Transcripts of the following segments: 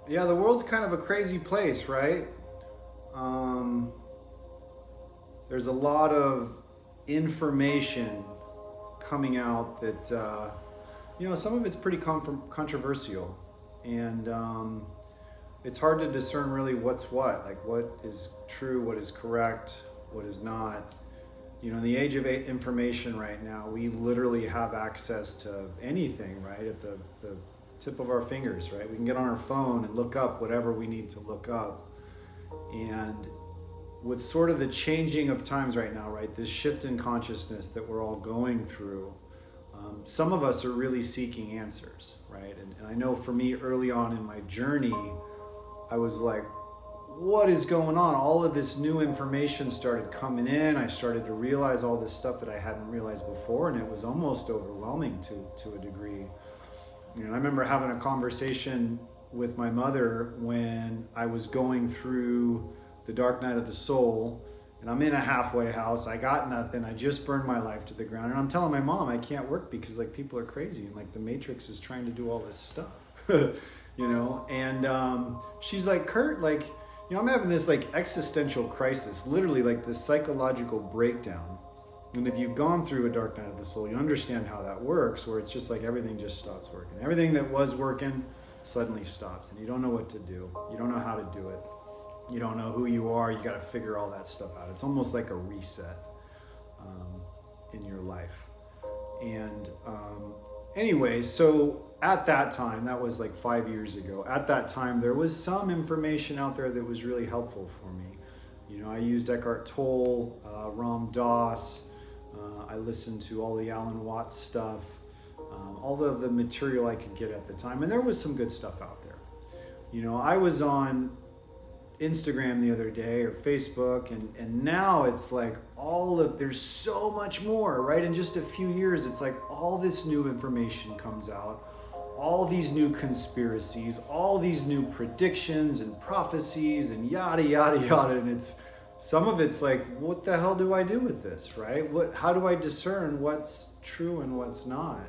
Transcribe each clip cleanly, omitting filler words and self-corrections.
Yeah, the world's kind of a crazy place, right? Um, there's a lot of information coming out that, some of it's pretty controversial. And it's hard to discern really what's what, like what is true, what is correct, what is not. In the age of information right now, we literally have access to anything, right? At the tip of our fingers, right? We can get on our phone and look up whatever we need to look up. And with sort of the changing of times right now, right? This shift in consciousness that we're all going through, some of us are really seeking answers, right? And I know for me early on in my journey, I was like, what is going on? All of this new information started coming in. I started to realize all this stuff that I hadn't realized before, and it was almost overwhelming to a degree. I remember having a conversation with my mother when I was going through the dark night of the soul, and I'm in a halfway house. I got nothing. I just burned my life to the ground, and I'm telling my mom I can't work because like people are crazy and like the Matrix is trying to do all this stuff, And she's like, Kurt, like, I'm having this like existential crisis, literally like this psychological breakdown. And if you've gone through a dark night of the soul, you understand how that works, where it's just like everything just stops working. Everything that was working suddenly stops, and you don't know what to do. You don't know how to do it. You don't know who you are. You got to figure all that stuff out. It's almost like a reset in your life. And anyway, so at that time, that was like 5 years ago, at that time, there was some information out there that was really helpful for me. I used Eckhart Tolle, Ram Dass. I listened to all the Alan Watts stuff, all of the material I could get at the time. And there was some good stuff out there. I was on Instagram the other day or Facebook, and now it's like there's so much more, right? In just a few years, it's like all this new information comes out, all these new conspiracies, all these new predictions and prophecies and yada, yada, yada. And some of it's like, what the hell do I do with this, right? How do I discern what's true and what's not?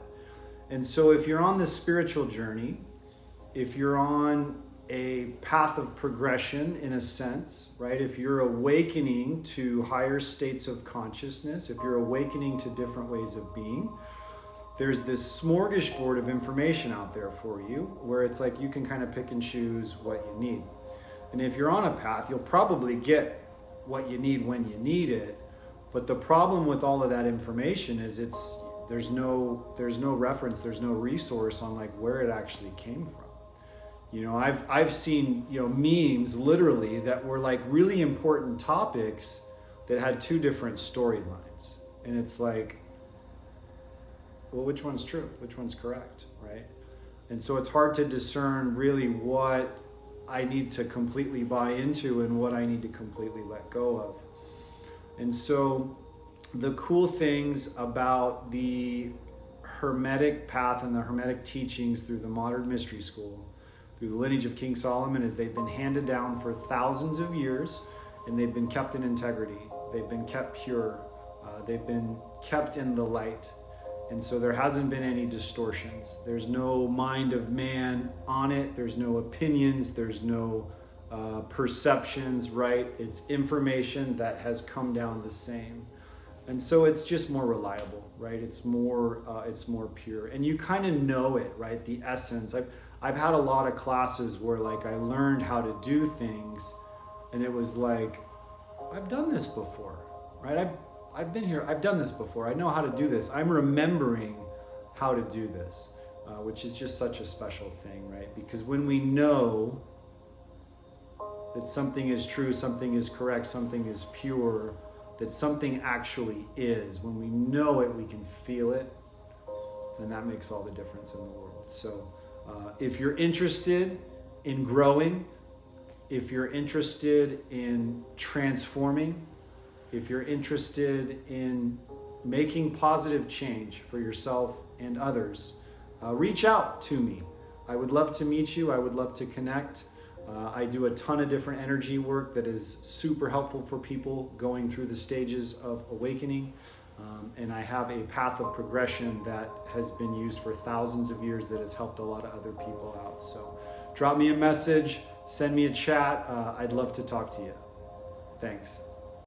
And so if you're on the spiritual journey, if you're on a path of progression in a sense, right? If you're awakening to higher states of consciousness, if you're awakening to different ways of being, there's this smorgasbord of information out there for you where it's like you can kind of pick and choose what you need. And if you're on a path, you'll probably get what you need when you need it. But the problem with all of that information is there's no reference, there's no resource on like where it actually came from. I've seen, memes literally that were like really important topics that had two different storylines. And it's like, well, which one's true? Which one's correct, right? And so it's hard to discern really what I need to completely buy into and what I need to completely let go of. And so the cool things about the Hermetic path and the Hermetic teachings through the modern mystery school, through the lineage of King Solomon, is they've been handed down for thousands of years, and they've been kept in integrity. They've been kept pure. They've been kept in the light. And so there hasn't been any distortions. There's no mind of man on it. There's no opinions. There's no perceptions, right? It's information that has come down the same. And so it's just more reliable, right? It's more pure. And you kind of know it, right? The essence. I've had a lot of classes where like I learned how to do things, and it was like, I've done this before, right? I've been here, I've done this before. I know how to do this. I'm remembering how to do this, which is just such a special thing, right? Because when we know that something is true, something is correct, something is pure, that something actually is, when we know it, we can feel it, then that makes all the difference in the world. So if you're interested in growing, if you're interested in transforming, if you're interested in making positive change for yourself and others, reach out to me. I would love to meet you. I would love to connect. I do a ton of different energy work that is super helpful for people going through the stages of awakening. And I have a path of progression that has been used for thousands of years that has helped a lot of other people out. So drop me a message, send me a chat. I'd love to talk to you. Thanks.